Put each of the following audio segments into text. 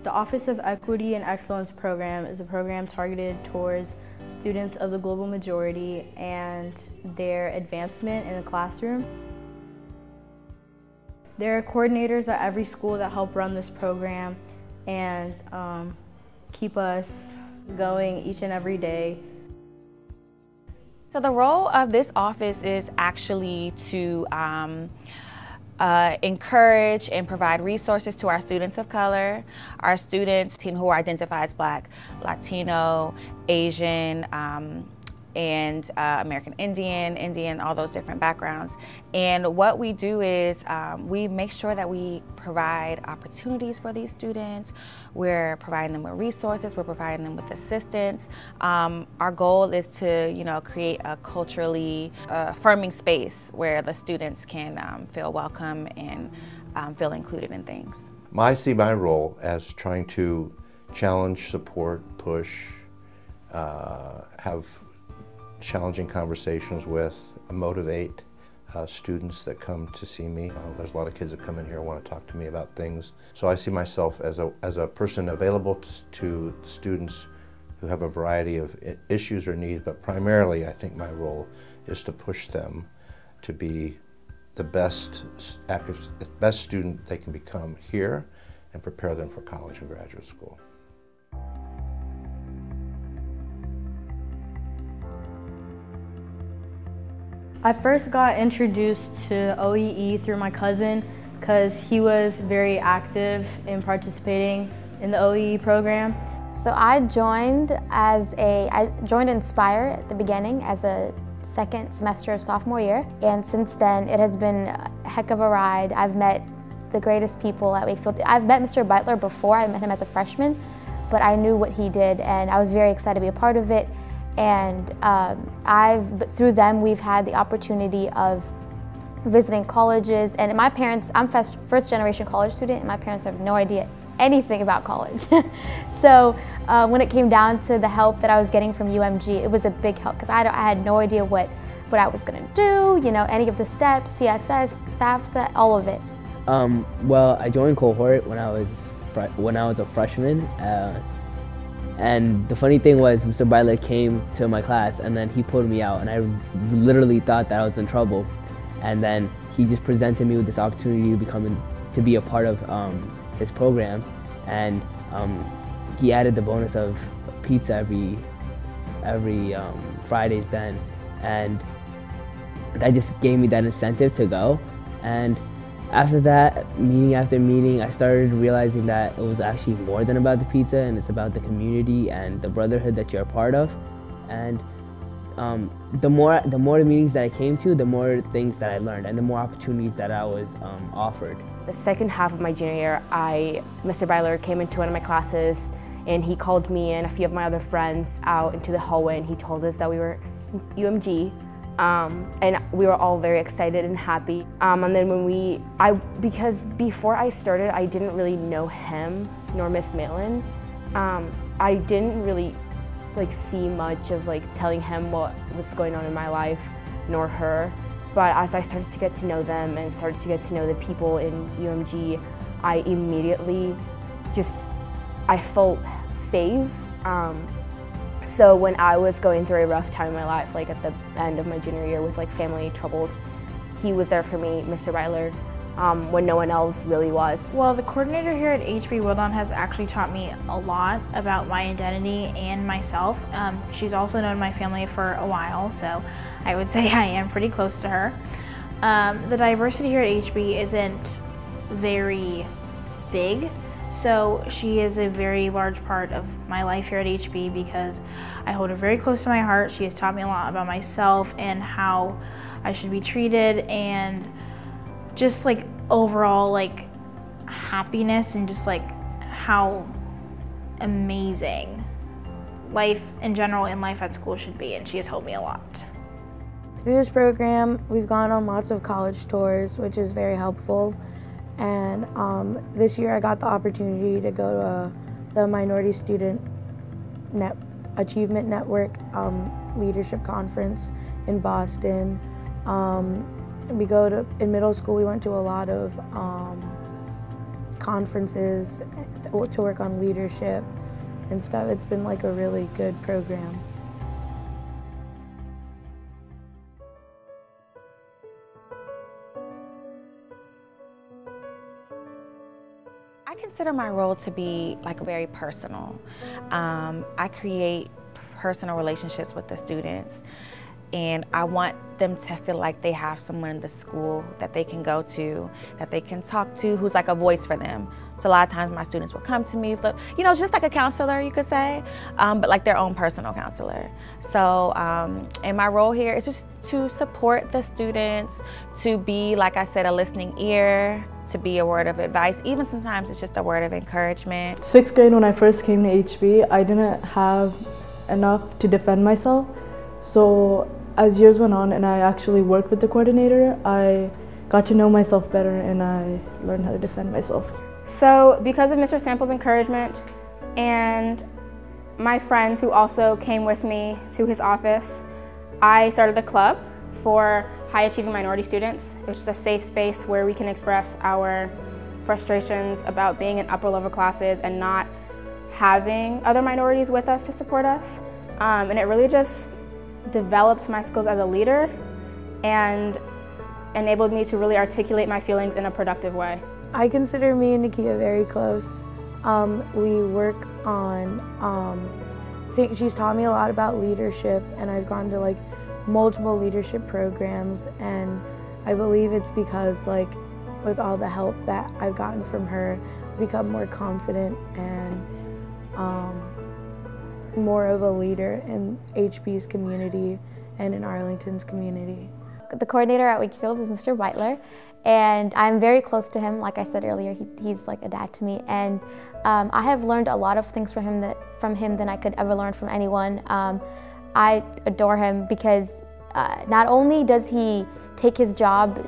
The Office of Equity and Excellence program is a program targeted towards students of the global majority and their advancement in the classroom. There are coordinators at every school that help run this program and keep us going each and every day. So the role of this office is actually to encourage and provide resources to our students of color, our students who identify as Black, Latino, Asian, and American Indian, all those different backgrounds. And what we do is we make sure that we provide opportunities for these students. We're providing them with resources, we're providing them with assistance. Our goal is to, create a culturally affirming space where the students can feel welcome and feel included in things. I see my role as trying to challenge, support, push, have challenging conversations with, motivate students that come to see me. There's a lot of kids that come in here and want to talk to me about things. So I see myself as a person available to students who have a variety of issues or needs, but primarily I think my role is to push them to be the best student they can become here and prepare them for college and graduate school. I first got introduced to OEE through my cousin because he was very active in participating in the OEE program. So I joined Inspire at the beginning as a second semester of sophomore year, and since then it has been a heck of a ride. I've met the greatest people at Wakefield. I've met Mr. Beitler before. I met him as a freshman, but I knew what he did and I was very excited to be a part of it. And through them, we've had the opportunity of visiting colleges. And my parents, I'm first generation college student, and my parents have no idea anything about college. So when it came down to the help that I was getting from UMG, it was a big help because I had no idea what I was going to do, any of the steps, CSS, FAFSA, all of it. Well, I joined cohort when I was a freshman. And the funny thing was, Mr. Beitler came to my class and then he pulled me out, and I literally thought that I was in trouble. And then he just presented me with this opportunity to be a part of his program, and he added the bonus of pizza every Fridays then, and that just gave me that incentive to go. And after that, meeting after meeting, I started realizing that it was actually more than about the pizza, and it's about the community and the brotherhood that you're a part of. And the more meetings that I came to, the more things that I learned and the more opportunities that I was offered. The second half of my junior year, Mr. Beitler came into one of my classes and he called me and a few of my other friends out into the hallway, and he told us that we were UMG. And we were all very excited and happy. And then because before I started, I didn't really know him nor Miss Malin. I didn't really see much of telling him what was going on in my life, nor her. But as I started to get to know them and started to get to know the people in UMG, I immediately I felt safe. So when I was going through a rough time in my life, at the end of my junior year with family troubles, he was there for me, Mr. Beitler, when no one else really was. Well, the coordinator here at HB Woodlawn has actually taught me a lot about my identity and myself. She's also known my family for a while, so I would say I am pretty close to her. The diversity here at HB isn't very big. So she is a very large part of my life here at HB because I hold her very close to my heart. She has taught me a lot about myself and how I should be treated, and just overall happiness, and just how amazing life in general and life at school should be, and she has helped me a lot. Through this program, we've gone on lots of college tours, which is very helpful. And this year I got the opportunity to go to the Minority Student Achievement Network Leadership Conference in Boston. In middle school we went to a lot of conferences to work on leadership and stuff. It's been like a really good program. I consider my role to be like very personal. I create personal relationships with the students, and I want them to feel like they have someone in the school that they can go to, that they can talk to, who's like a voice for them. So a lot of times my students will come to me, you know, just like a counselor, you could say, but like their own personal counselor. So, and my role here is just to support the students, to be, like I said, a listening ear, to be a word of advice. Even sometimes it's just a word of encouragement. 6th grade, when I first came to HB, I didn't have enough to defend myself. So as years went on and I actually worked with the coordinator, I got to know myself better and I learned how to defend myself. So because of Mr. Sample's encouragement and my friends who also came with me to his office, I started a club for high achieving minority students, which is a safe space where we can express our frustrations about being in upper level classes and not having other minorities with us to support us. And it really just developed my skills as a leader and enabled me to really articulate my feelings in a productive way. I consider me and Nakia very close. We work on, she's taught me a lot about leadership, and I've gone to like multiple leadership programs, and I believe it's because like with all the help that I've gotten from her, I've become more confident and more of a leader in HB's community and in Arlington's community. The coordinator at Wakefield is Mr. Beitler, and I'm very close to him. Like I said earlier, he's like a dad to me, and I have learned a lot of things from him than I could ever learn from anyone. I adore him because not only does he take his job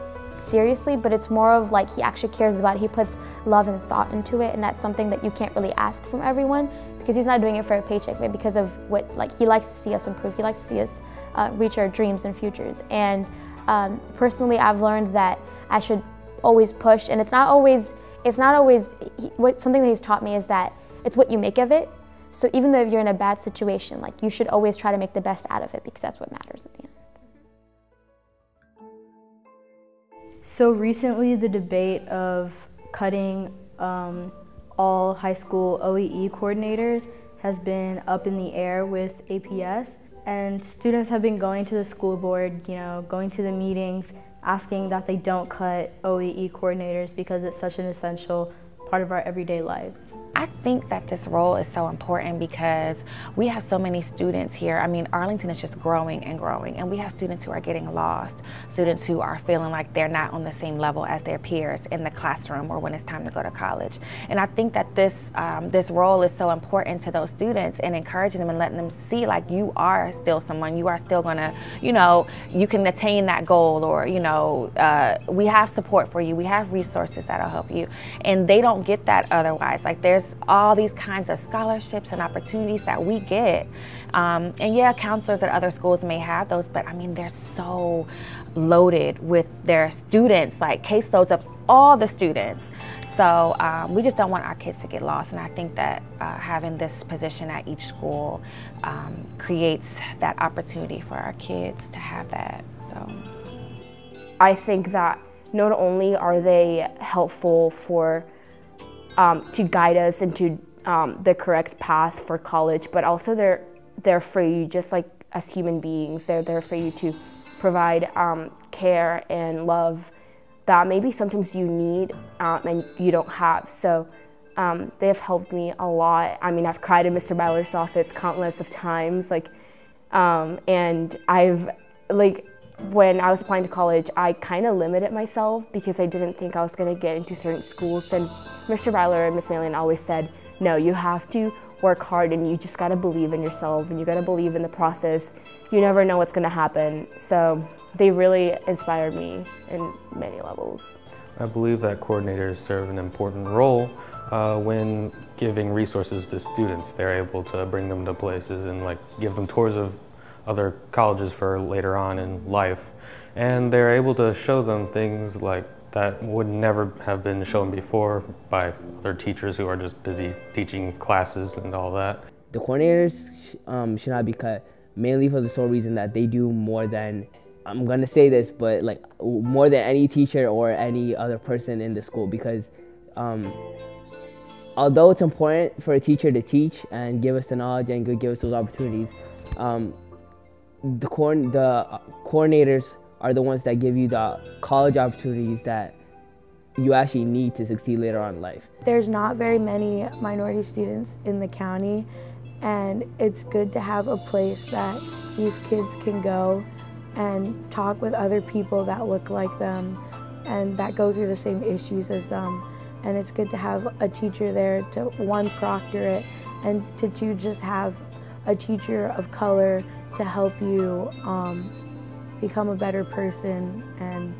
seriously, but it's more of like he actually cares about it. He puts love and thought into it, and that's something that you can't really ask from everyone, because he's not doing it for a paycheck, but because of what, like, he likes to see us improve. He likes to see us reach our dreams and futures. And personally, I've learned that I should always push, and it's not always something that he's taught me is that it's what you make of it. So even though if you're in a bad situation, like, you should always try to make the best out of it, because that's what matters at the end. So recently the debate of cutting all high school OEE coordinators has been up in the air with APS, and students have been going to the school board, you know, going to the meetings, asking that they don't cut OEE coordinators because it's such an essential part of our everyday lives. I think that this role is so important because we have so many students here. I mean, Arlington is just growing and growing, and we have students who are getting lost, students who are feeling like they're not on the same level as their peers in the classroom or when it's time to go to college. And I think that this role is so important to those students, and encouraging them and letting them see, like, you are still someone, you are still gonna, you know, you can attain that goal, or, you know, we have support for you, we have resources that'll help you. And they don't get that otherwise. Like, there's all these kinds of scholarships and opportunities that we get. And yeah, counselors at other schools may have those, but I mean, they're so loaded with their students, like caseloads of all the students. So we just don't want our kids to get lost. And I think that having this position at each school creates that opportunity for our kids to have that. So I think that not only are they helpful for to guide us into the correct path for college, but also they're there for you just like as human beings. They're there for you to provide care and love that maybe sometimes you need and you don't have. So they have helped me a lot. I mean, I've cried in Mr. Beitler's office countless of times, like, and I've, like, when I was applying to college, I kind of limited myself because I didn't think I was going to get into certain schools. And Mr. Beitler and Ms. Malian always said, no, you have to work hard and you just got to believe in yourself and you got to believe in the process. You never know what's going to happen. So they really inspired me in many levels. I believe that coordinators serve an important role when giving resources to students. They're able to bring them to places and like give them tours of other colleges for later on in life. And they're able to show them things like that would never have been shown before by other teachers who are just busy teaching classes and all that. The coordinators should not be cut, mainly for the sole reason that they do more than, I'm gonna say this, but like more than any teacher or any other person in the school, because although it's important for a teacher to teach and give us the knowledge and give us those opportunities, the coordinators are the ones that give you the college opportunities that you actually need to succeed later on in life. There's not very many minority students in the county, and it's good to have a place that these kids can go and talk with other people that look like them and that go through the same issues as them. And it's good to have a teacher there to, one, proctor it, and to two, just have a teacher of color to help you become a better person and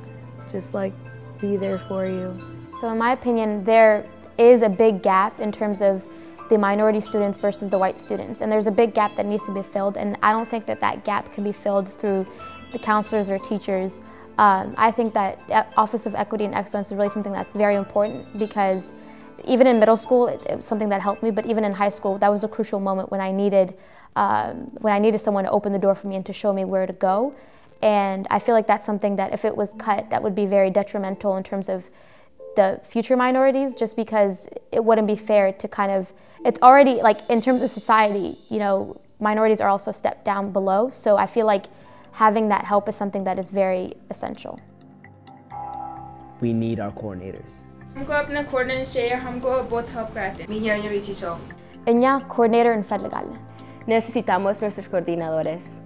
just like be there for you. So in my opinion, there is a big gap in terms of the minority students versus the white students, and there's a big gap that needs to be filled, and I don't think that that gap can be filled through the counselors or teachers. I think that Office of Equity and Excellence is really something that's very important, because even in middle school it was something that helped me, but even in high school that was a crucial moment when I needed someone to open the door for me and to show me where to go. And I feel like that's something that if it was cut, that would be very detrimental in terms of the future minorities, just because it wouldn't be fair to kind of, it's already like in terms of society, you know, minorities are also stepped down below. So I feel like having that help is something that is very essential. We need our coordinators. हमको अपना coordinators चाहिए, हमको बहुत help करते हैं. Ella, coordinator en Fed Legal. Necesitamos nuestros coordinadores.